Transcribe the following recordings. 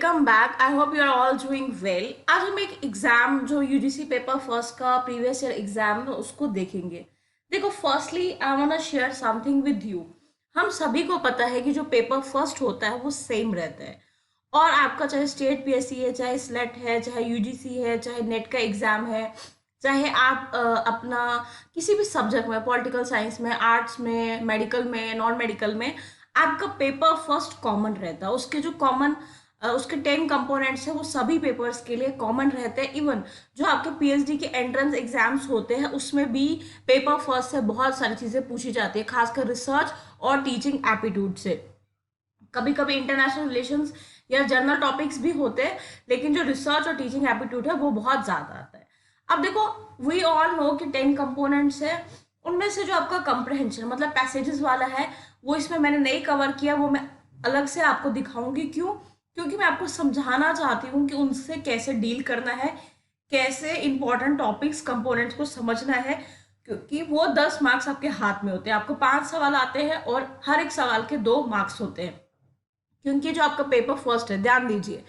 Welcome back. I hope you are all doing well. आज हम एक एग्जाम जो यूजीसी पेपर फर्स्ट का प्रीवियस ईयर एग्जाम है उसको देखेंगे। देखो, firstly I want to share something with you. हम सभी को पता है कि जो पेपर फर्स्ट होता है वो सेम रहता है। और आपका चाहे स्टेट पीएससी है, चाहे स्लेट है, चाहे यूजीसी है, चाहे नेट का एग्जाम है, चाहे आप अपना किसी भी सब्जेक्ट में, पॉलिटिकल साइंस में, आर्ट्स में, मेडिकल में, नॉन मेडिकल में, आपका पेपर फर्स्ट कॉमन रहता है। उसके जो कॉमन उसके 10 कंपोनेंट्स है वो सभी पेपर्स के लिए कॉमन रहते हैं। इवन जो आपके पीएचडी के एंट्रेंस एग्जाम्स होते हैं उसमें भी पेपर फर्स्ट से बहुत सारी चीजें पूछी जाती है, खासकर रिसर्च और टीचिंग एप्टीट्यूड से। कभी कभी इंटरनेशनल रिलेशंस या जर्नल टॉपिक्स भी होते हैं, लेकिन जो रिसर्च और टीचिंग एप्टीट्यूड है वो बहुत ज्यादा आता है। अब देखो, वी ऑल नो कि 10 कंपोनेंट्स है। उनमें से जो आपका कंप्रहेंशन मतलब पैसेजेस वाला है वो इसमें मैंने नहीं कवर किया, वो मैं अलग से आपको दिखाऊंगी। क्यों? क्योंकि मैं आपको समझाना चाहती हूँ कि उनसे कैसे डील करना है, कैसे इंपॉर्टेंट टॉपिक्स कंपोनेंट्स को समझना है। क्योंकि वो 10 मार्क्स आपके हाथ में होते हैं, आपको 5 सवाल आते हैं और हर एक सवाल के 2 मार्क्स होते हैं। क्योंकि जो आपका पेपर फर्स्ट है, ध्यान दीजिए,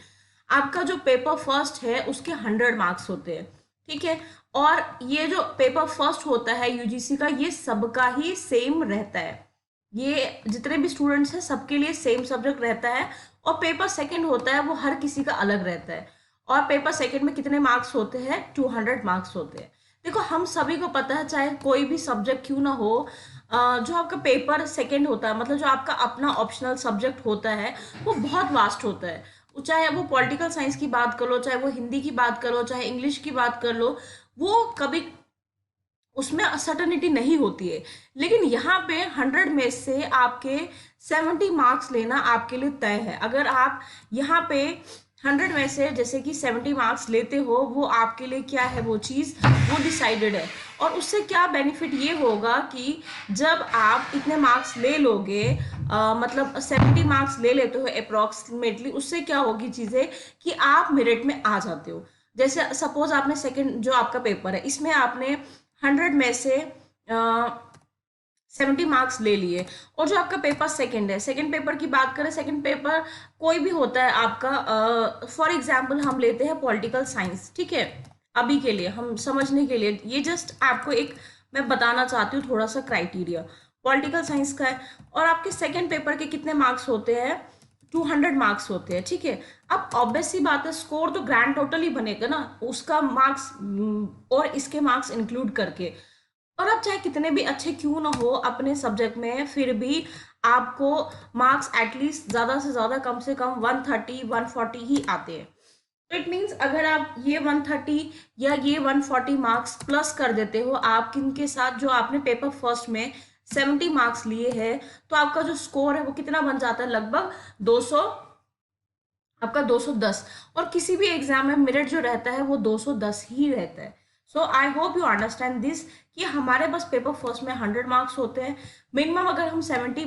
आपका जो पेपर फर्स्ट है उसके 100 मार्क्स होते हैं, ठीक है। और ये जो पेपर फर्स्ट होता है यूजीसी का, ये सबका ही सेम रहता है। ये जितने भी स्टूडेंट्स हैं सबके लिए सेम सब्जेक्ट रहता है। और पेपर सेकंड होता है वो हर किसी का अलग रहता है। और पेपर सेकंड में कितने मार्क्स होते हैं? 200 मार्क्स होते हैं। देखो, हम सभी को पता है, चाहे कोई भी सब्जेक्ट क्यों ना हो, जो आपका पेपर सेकंड होता है, मतलब जो आपका अपना ऑप्शनल सब्जेक्ट होता है, वो बहुत वास्ट होता है। चाहे वो पॉलिटिकल साइंस की बात कर लो, चाहे वो हिंदी की बात कर लो, चाहे इंग्लिश की बात कर लो, वो कभी उसमें सर्टनिटी नहीं होती है। लेकिन यहाँ पे 100 में से आपके 70 मार्क्स लेना आपके लिए तय है। अगर आप यहाँ पे 100 में से जैसे कि 70 मार्क्स लेते हो, वो आपके लिए क्या है, वो चीज़ वो डिसाइडेड है। और उससे क्या बेनिफिट ये होगा कि जब आप इतने मार्क्स ले लोगे, मतलब 70 मार्क्स ले लेते हो अप्रोक्सीमेटली, उससे क्या होगी चीज़ें कि आप मेरिट में आ जाते हो। जैसे सपोज आपने सेकंड जो आपका पेपर है इसमें आपने 100 में से 70 मार्क्स ले लिए, और जो आपका पेपर सेकंड है, सेकंड पेपर की बात करें, सेकंड पेपर कोई भी होता है आपका, फॉर एग्जांपल हम लेते हैं पॉलिटिकल साइंस, ठीक है। अभी के लिए हम समझने के लिए ये जस्ट आपको एक मैं बताना चाहती हूँ थोड़ा सा क्राइटेरिया पॉलिटिकल साइंस का है। और आपके सेकंड पेपर के कितने मार्क्स होते हैं? 200 मार्क्स होते हैं, ठीक है। अब ऑब्वियस सी बात है, स्कोर तो ग्रैंड टोटल ही बनेगा ना, उसका मार्क्स और इसके मार्क्स इंक्लूड करके। और आप चाहे कितने भी अच्छे क्यों ना हो अपने सब्जेक्ट में, फिर भी आपको मार्क्स एटलीस्ट ज्यादा से ज्यादा कम से कम 130 140 ही आते हैं। तो इट मीन्स अगर आप ये 130 या ये 140 मार्क्स प्लस कर देते हो आप किनके साथ, जो आपने पेपर फर्स्ट में 70 मार्क्स लिए हैं, तो आपका जो स्कोर है वो कितना बन जाता है? लगभग 200, आपका 210। और किसी भी एग्जाम में मेरिट जो रहता है वो 210 ही रहता है। So I hope you understand this कि हमारे पास पेपर फर्स्ट में 100 मार्क्स होते हैं। मिनिमम अगर हम 70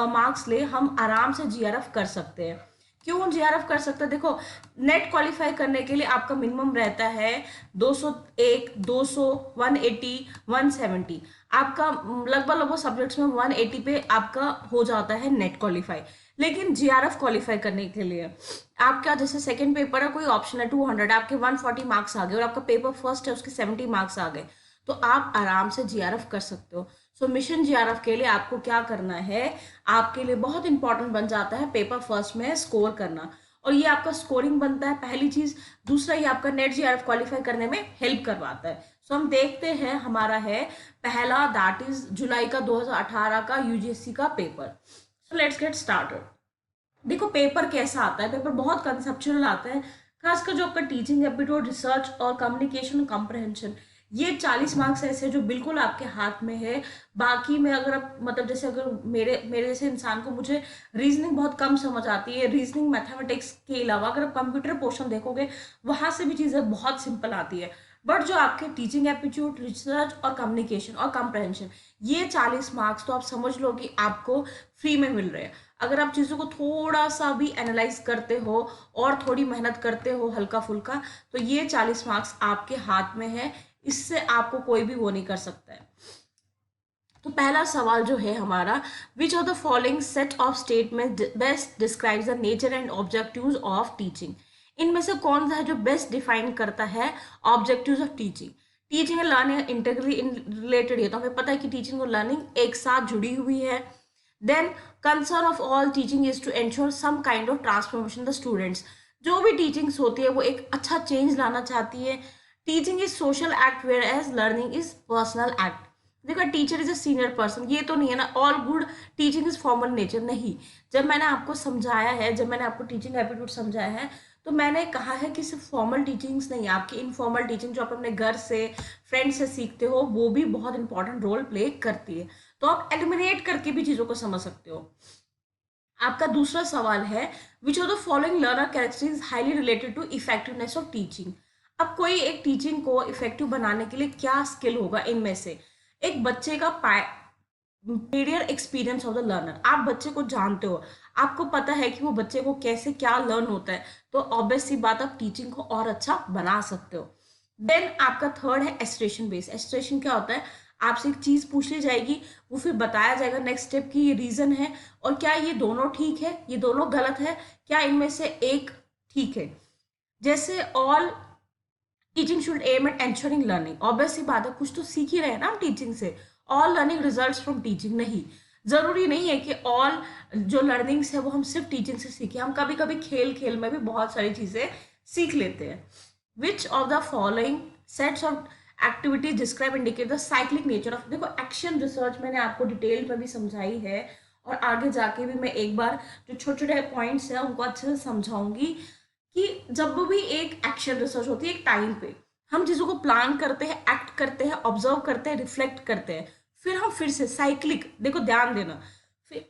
मार्क्स ले, हम आराम से जीआरएफ कर सकते हैं। क्यों जीआरएफ कर सकते हैं? देखो, नेट क्वालिफाई करने के लिए आपका मिनिमम रहता है 201, 200, 180, 170। आपका लगभग लगभग सब्जेक्ट्स में 180 पे आपका हो जाता है नेट क्वालिफाई। लेकिन जीआरएफ क्वालिफाई करने के लिए आपका जैसे सेकंड पेपर है, कोई ऑप्शन है 200, आपके 140 मार्क्स आ गए, और आपका पेपर फर्स्ट है उसके 70 मार्क्स आ गए, तो आप आराम से जीआरएफ कर सकते हो। सो मिशन जीआरएफ के लिए आपको क्या करना है? आपके लिए बहुत इंपॉर्टेंट बन जाता है पेपर फर्स्ट में स्कोर करना, और ये आपका स्कोरिंग बनता है पहली चीज। दूसरा, ये आपका नेट जीआरएफ क्वालिफाई करने में हेल्प करवाता है। सो हम देखते हैं, हमारा है पहला, दैट इज जुलाई का 2018 का यूजीसी का paper. So let's get started. देखो, पेपर कैसा आता है? पेपर बहुत कंसेप्चुअल आता है, खासकर जो आपका टीचिंग एप्टीट्यूड, रिसर्च और कम्युनिकेशन कॉम्प्रहेंशन, ये 40 मार्क्स ऐसे जो बिल्कुल आपके हाथ में है। बाकी में अगर आप मतलब जैसे अगर मेरे मेरे जैसे इंसान को, मुझे रीजनिंग बहुत कम समझ आती है, रीजनिंग मैथमेटिक्स के अलावा अगर आप कंप्यूटर पोर्शन देखोगे वहां से भी चीजें बहुत सिंपल आती है। बट जो आपके टीचिंग एप्टीट्यूड, रिसर्च और कम्युनिकेशन और कॉम्प्रहेंशन, ये 40 मार्क्स तो आप समझ लो कि आपको फ्री में मिल रहे हैं। अगर आप चीज़ों को थोड़ा सा भी एनालाइज करते हो और थोड़ी मेहनत करते हो हल्का फुल्का, तो ये 40 मार्क्स आपके हाथ में है। इससे आपको कोई भी वो नहीं कर सकता है। तो पहला सवाल जो है हमारा, विच of the following set of statement best describes the nature and objectives of teaching. इनमें से कौन सा है जो बेस्ट डिफाइन करता है objectives of teaching. Teaching and learning integrally related है, तो हमें पता है कि टीचिंग और लर्निंग एक साथ जुड़ी हुई है। Then concern of all teaching is to ensure some kind of transformation the students. जो भी टीचिंग्स होती है वो एक अच्छा चेंज लाना चाहती है। Teaching is social act whereas learning is personal act. देखो teacher is a senior person, ये तो नहीं है ना all good teaching is formal nature, नहीं। जब मैंने आपको समझाया है, जब मैंने आपको टीचिंग एप्टीट्यूड समझाया है, तो मैंने कहा है कि सिर्फ फॉर्मल टीचिंग्स नहीं, आपकी इनफॉर्मल टीचिंग जो आप अपने घर से फ्रेंड से सीखते हो वो भी बहुत इंपॉर्टेंट रोल प्ले करती है। तो आप एलिमिनेट करके भी चीज़ों को समझ सकते हो। आपका दूसरा सवाल है, which of the following learner characteristics highly related to effectiveness of teaching. अब कोई एक टीचिंग को इफेक्टिव बनाने के लिए क्या स्किल होगा इनमें से। एक बच्चे का period experience of the learner, आप बच्चे को जानते हो, आपको पता है कि वो बच्चे को कैसे क्या लर्न होता है, तो ऑब्वियस सी बात आप टीचिंग को और अच्छा बना सकते हो। देन आपका थर्ड है एस्ट्रेशन बेस। एस्ट्रेशन क्या होता है, आपसे एक चीज पूछ ली जाएगी, वो फिर बताया जाएगा नेक्स्ट स्टेप की ये रीजन है और क्या ये दोनों ठीक है, ये दोनों गलत है, क्या इनमें से एक ठीक है। जैसे all teaching should aim at ensuring learning, obvious सी बात है कुछ तो सीख ही रहे हैं ना हम टीचिंग से। All learning results from teaching, नहीं, जरूरी नहीं है कि ऑल जो लर्निंग्स है वो हम सिर्फ टीचिंग से सीखें, हम कभी कभी खेल खेल में भी बहुत सारी चीजें सीख लेते हैं। Which of the following sets of activities describe indicate the cyclic nature of. देखो एक्शन रिसर्च मैंने आपको डिटेल में भी समझाई है और आगे जाके भी मैं एक बार जो छोटे छोटे पॉइंट्स है उनको अच्छे से समझाऊंगी कि जब भी एक एक्शन रिसर्च होती है एक टाइम पे हम चीज़ों को प्लान करते हैं, एक्ट करते हैं, ऑब्जर्व करते हैं, रिफ्लेक्ट करते हैं, फिर हम फिर से साइक्लिक, देखो ध्यान देना, फिर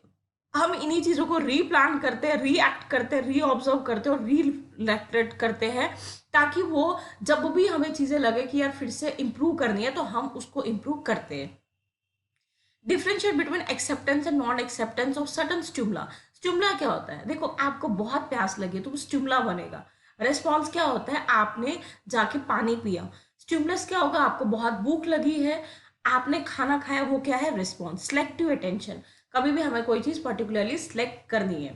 हम इन्हीं चीज़ों को रीप्लान करते हैं, रीएक्ट करते हैं, री ऑब्जर्व करते हैं और रीरिफ्लेक्ट करते हैं, ताकि वो जब भी हमें चीज़ें लगे कि यार फिर से इम्प्रूव करनी है तो हम उसको इम्प्रूव करते हैं। Differentiate between acceptance and non acceptance of certain stimula. Stimula क्या होता है, देखो आपको बहुत प्यास लगी तो वो स्टिमुला बनेगा। रेस्पॉन्स क्या होता है, आपने जाके पानी पिया। स्टिमुलस क्या होगा, आपको बहुत भूख लगी है, आपने खाना खाया, वो क्या है, रिस्पॉन्स। सिलेक्टिव अटेंशन, कभी भी हमें कोई चीज पर्टिकुलरली सिलेक्ट करनी है।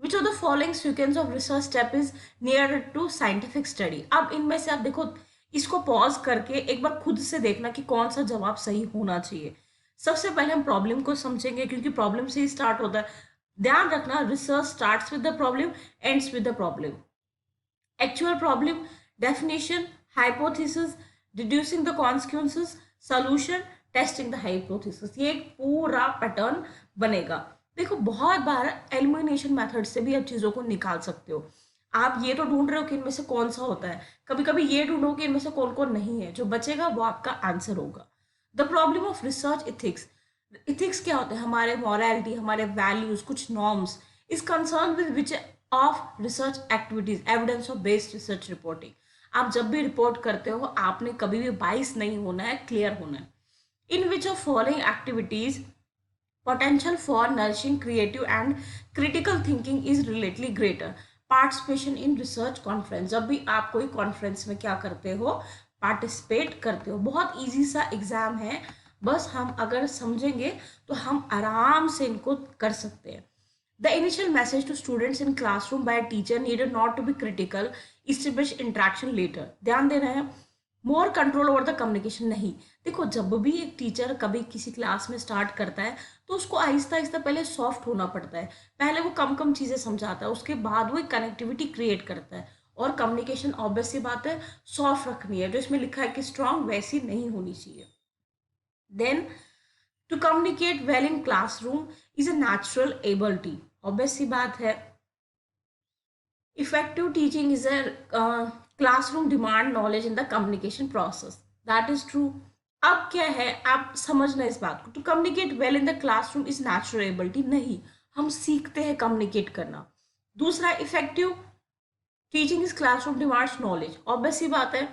Which of the following sequence of research step is near to scientific study. अब इनमें से आप देखो, इसको पॉज करके एक बार खुद से देखना कि कौन सा जवाब सही होना चाहिए। सबसे पहले हम प्रॉब्लम को समझेंगे क्योंकि प्रॉब्लम से ही स्टार्ट होता है। ध्यान रखना, research starts with the problem, ends with the problem. Actual problem, definition, hypothesis, deducing the consequences, solution, testing the hypothesis, ये एक पूरा पैटर्न बनेगा। देखो बहुत बार एलिमिनेशन मेथड से भी आप चीज़ों को निकाल सकते हो। आप ये तो ढूंढ रहे हो कि इनमें से कौन सा होता है, कभी कभी ये ढूंढो कि इनमें से कौन कौन नहीं है, जो बचेगा वो आपका आंसर होगा। The problem of research ethics. Ethics क्या होता है, हमारे मॉरलिटी, हमारे वैल्यूज, कुछ norms is concern with which of research activities, evidence of based research reporting. आप जब भी रिपोर्ट करते हो आपने कभी भी बाइस नहीं होना है, क्लियर होना है। In which of following activities potential for nourishing creative and critical thinking is relatively greater। participation in research conference, जब भी आप कोई कॉन्फ्रेंस में क्या करते हो, पार्टिसिपेट करते हो। बहुत इजी सा एग्जाम है, बस हम अगर समझेंगे तो हम आराम से इनको कर सकते हैं। The initial message to students in classroom by a teacher needed not to be critical, establish interaction later। ध्यान दे रहे हैं, more control over the communication नहीं। देखो जब भी एक टीचर कभी किसी क्लास में स्टार्ट करता है तो उसको आहिस्ता आहिस्ता पहले सॉफ्ट होना पड़ता है, पहले वो कम कम चीज़ें समझाता है, उसके बाद वो एक कनेक्टिविटी क्रिएट करता है। और कम्युनिकेशन ऑब्वियस सी बात है सॉफ्ट रखनी है, जो इसमें लिखा है कि स्ट्रांग वैसी नहीं होनी चाहिए। Then to communicate well in classroom is a natural ability, obvious सी बात है। Effective teaching is a classroom demand knowledge in the communication process. That is true. अब क्या है, आप समझना इस बात को। To communicate well in the classroom is natural ability, नहीं, हम सीखते हैं कम्युनिकेट करना। दूसरा, effective teaching is classroom demands knowledge, obvious सी बात है।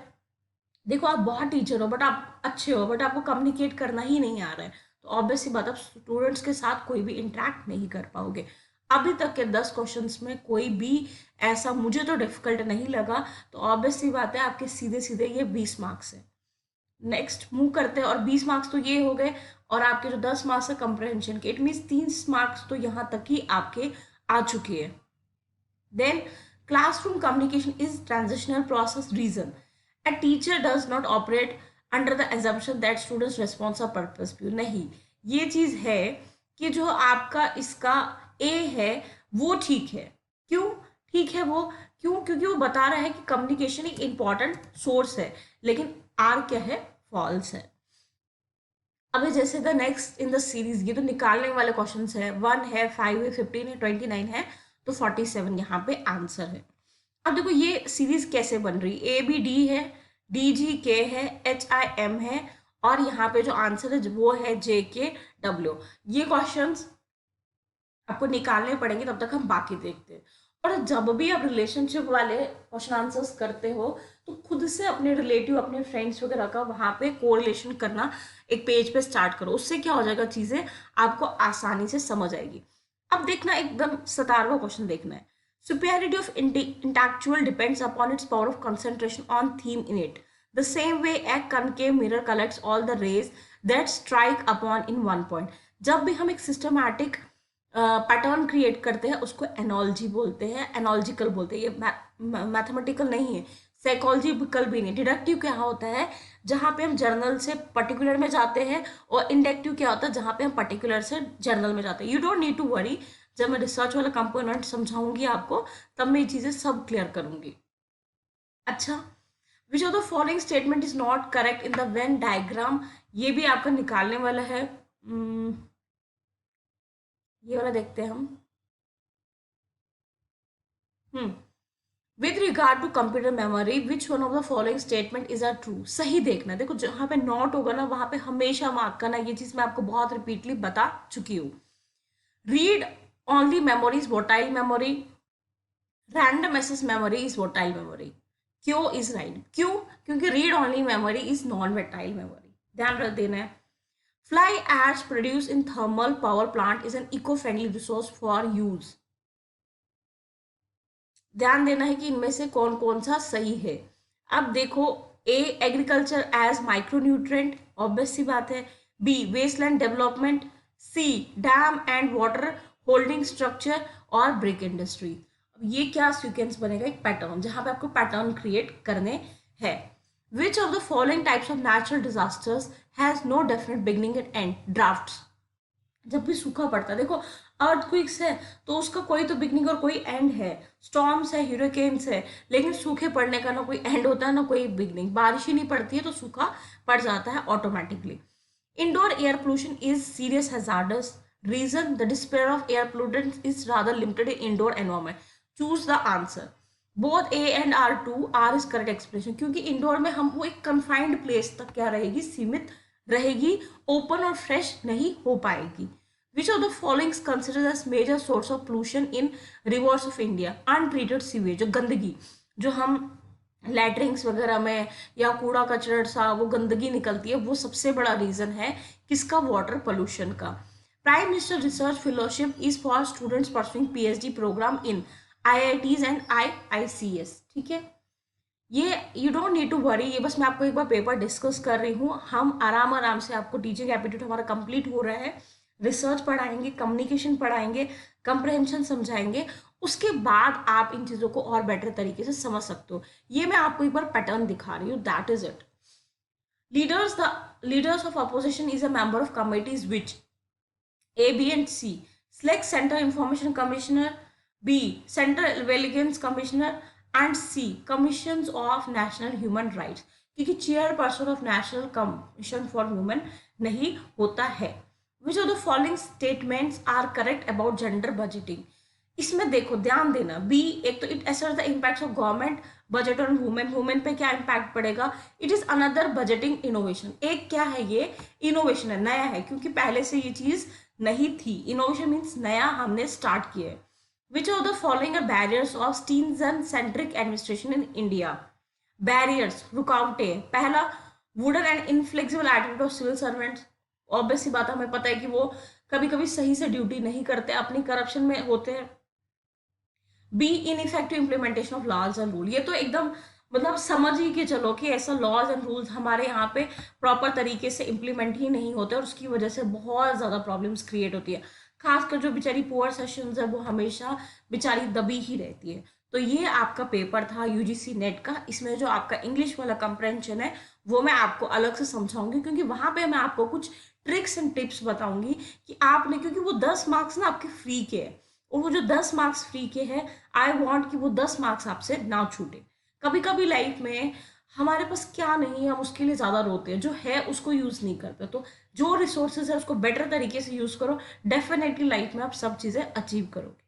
देखो आप बहुत टीचर हो बट आप अच्छे हो बट आपको कम्युनिकेट करना ही नहीं आ रहा है, तो ऑब्वियस सी बात आप स्टूडेंट्स के साथ कोई भी इंटरेक्ट नहीं कर पाओगे। अभी तक के 10 क्वेश्चंस में कोई भी ऐसा मुझे तो डिफिकल्ट नहीं लगा, तो ऑब्वियस सी बात है आपके सीधे सीधे ये 20 मार्क्स है। नेक्स्ट मूव करते हैं, और 20 मार्क्स तो ये हो गए, और आपके जो 10 मार्क्स है कंप्रहेंशन के, इट मीन्स 30 मार्क्स तो यहाँ तक ही आपके आ चुके हैं। Then classroom communication is transitional process. Reason: a teacher does not operate under the assumption that students response are purposeful. नहीं, ये चीज है कि जो आपका इसका ए है वो ठीक है। क्यों ठीक है वो? क्यों? क्योंकि वो बता रहा है कि कम्युनिकेशन एक इंपॉर्टेंट सोर्स है, लेकिन आर क्या है? फॉल्स है। अभी जैसे the next in the series, ये तो निकालने वाले क्वेश्चन है। 1 है, 5 है, 15 है, 29 है, तो 47 यहाँ पे आंसर है। अब देखो ये सीरीज कैसे बन रही, ए बी डी है, डी जी के है, एच आई एम है, और यहाँ पे जो आंसर है वो है जे के डब्ल्यू। ये क्वेश्चंस आपको निकालने पड़ेंगे, तब तक हम बाकी देखते हैं। और जब भी आप रिलेशनशिप वाले क्वेश्चन आंसर्स करते हो तो खुद से अपने रिलेटिव, अपने फ्रेंड्स वगैरह का वहाँ पे कोरिलेशन करना एक पेज पे स्टार्ट करो। उससे क्या हो जाएगा, चीज़ें आपको आसानी से समझ आएगी। अब देखना एकदम 17वां क्वेश्चन देखना है। Superiority of intellectual depends upon its power of concentration on theme in it. The same way a concave mirror collects all the rays that strike upon in one point. जब भी हम एक सिस्टमैटिक पैटर्न क्रिएट करते हैं उसको analogy बोलते हैं, एनोलॉजिकल बोलते हैं। ये मैथमेटिकल नहीं है, साइकोलॉजिकल भी नहीं। डिडक्टिव क्या होता है, जहाँ पे हम जर्नल से पर्टिकुलर में जाते हैं, और इंडक्टिव क्या होता है, जहाँ पे हम पर्टिकुलर से जर्नल में जाते हैं। You don't need to worry, जब मैं रिसर्च वाला कंपोनेंट समझाऊंगी आपको तब मैं ये चीज़ें सब क्लियर करूंगी। अच्छा, विच of the following statement is not correct in the Venn diagram, ये भी आपका निकालने वाला है। ये वाला देखते हैं हम। With regard to computer memory which one of the following statement is are true. सही देखना, देखो जहां पे नॉट होगा ना वहां पे हमेशा मार्क करना। ये चीज मैं आपको बहुत रिपीटली बता चुकी हूँ। Read only memory is volatile memory, random access memory is volatile memory. क्यों इज राइट? क्यों? क्योंकि read only memory is non volatile memory. ध्यान रख देना है। Fly ash produce in thermal power plant is an eco friendly resource for use. ध्यान देना है कि इनमें से कौन कौन सा सही है। अब देखो, A agriculture as micronutrient, obvious सी बात है। B wasteland development, C dam and water holding structure, और ब्रिक इंडस्ट्री। अब ये क्या सीक्वेंस बनेगा, एक पैटर्न, जहां पे आपको पैटर्न क्रिएट करने हैं। Which of the following types of natural disasters has no definite beginning and end? Droughts. जब भी सूखा पड़ता है, देखो अर्थक्वेक्स है तो उसका कोई तो बिगनिंग और कोई एंड है। स्टॉर्म्स है, ह्यूरिकेन्स है, लेकिन सूखे पड़ने का ना कोई एंड होता है ना कोई बिगनिंग। बारिश ही नहीं पड़ती है तो सूखा पड़ जाता है automatically. Indoor air pollution is serious hazardous. Reason: the dispersal of air pollutants is rather limited in indoor environment. Choose the answer. Both A and R true R is correct expression, क्योंकि indoor में हम वो एक confined place तक क्या रहेगी, सीमित रहेगी, ओपन और फ्रेश नहीं हो पाएगी। Which of the following considered as major source of pollution in rivers of India? Untreated sewage, जो गंदगी, जो हम लैटरिंग्स वगैरह में या कूड़ा कचरा सा वो गंदगी निकलती है, वो सबसे बड़ा रीजन है किसका? वाटर पोल्यूशन का। Prime minister research fellowship is for students pursuing PhD program in IITs and IICS. ठीक है, ये you don't need to worry, ये बस मैं आपको एक बार पेपर डिस्कस कर रही हूँ। हम आराम आराम से आपको टीचिंग एप्टीट्यूड हमारा कंप्लीट हो रहा है, रिसर्च पढ़ाएंगे, कम्युनिकेशन पढ़ाएंगे, कंप्रहेंशन समझाएंगे, उसके बाद आप इन चीज़ों को और बेटर तरीके से समझ सकते हो। ये मैं आपको एक बार पैटर्न दिखा रही हूँ, that is it. Leaders of opposition is a member of committees which A, B and C select Central Information Commissioner, B Central Vigilance Commissioner, and C Commissions of National Human Rights, क्योंकि chairperson of national commission for human नहीं होता है। Which of the following statements are correct about gender budgeting? इसमें देखो ध्यान देना, B एक तो इट असर्स the impact of government budget on women, women पे क्या इम्पैक्ट पड़ेगा। It is another budgeting innovation, एक क्या है, ये इनोवेशन है, नया है, क्योंकि पहले से ये चीज नहीं थी। इनोवेशन मीन्स नया हमने स्टार्ट किया है। Which of the following are barriers of citizen centric administration in India? Barriers, रुकावटें, पहला wooden and inflexible attitude of civil servants. Obvious सी बात हमें पता है कि वो कभी कभी सही से ड्यूटी नहीं करते, अपनी करप्शन में होते हैं। B ineffective implementation of laws and rule, ये तो एकदम मतलब समझ ही के चलो कि ऐसा लॉज एंड रूल्स हमारे यहाँ पे प्रॉपर तरीके से इम्प्लीमेंट ही नहीं होते और उसकी वजह से बहुत ज़्यादा प्रॉब्लम्स क्रिएट होती है। खासकर जो बेचारी पुअर सेशंस है वो हमेशा बेचारी दबी ही रहती है। तो ये आपका पेपर था यूजीसी नेट का। इसमें जो आपका इंग्लिश वाला कंप्रेंशन है वो मैं आपको अलग से समझाऊंगी, क्योंकि वहां पे मैं आपको कुछ ट्रिक्स एंड टिप्स बताऊंगी कि आपने, क्योंकि वो 10 मार्क्स ना आपके फ्री के है, और वो जो 10 मार्क्स फ्री के हैं, आई वॉन्ट कि वो 10 मार्क्स आपसे ना छूटे। कभी कभी लाइफ में हमारे पास क्या नहीं है हम उसके लिए ज़्यादा रोते हैं, जो है उसको यूज़ नहीं करते। तो जो रिसोर्सेज है उसको बेटर तरीके से यूज़ करो, डेफिनेटली लाइफ में आप सब चीज़ें अचीव करोगे।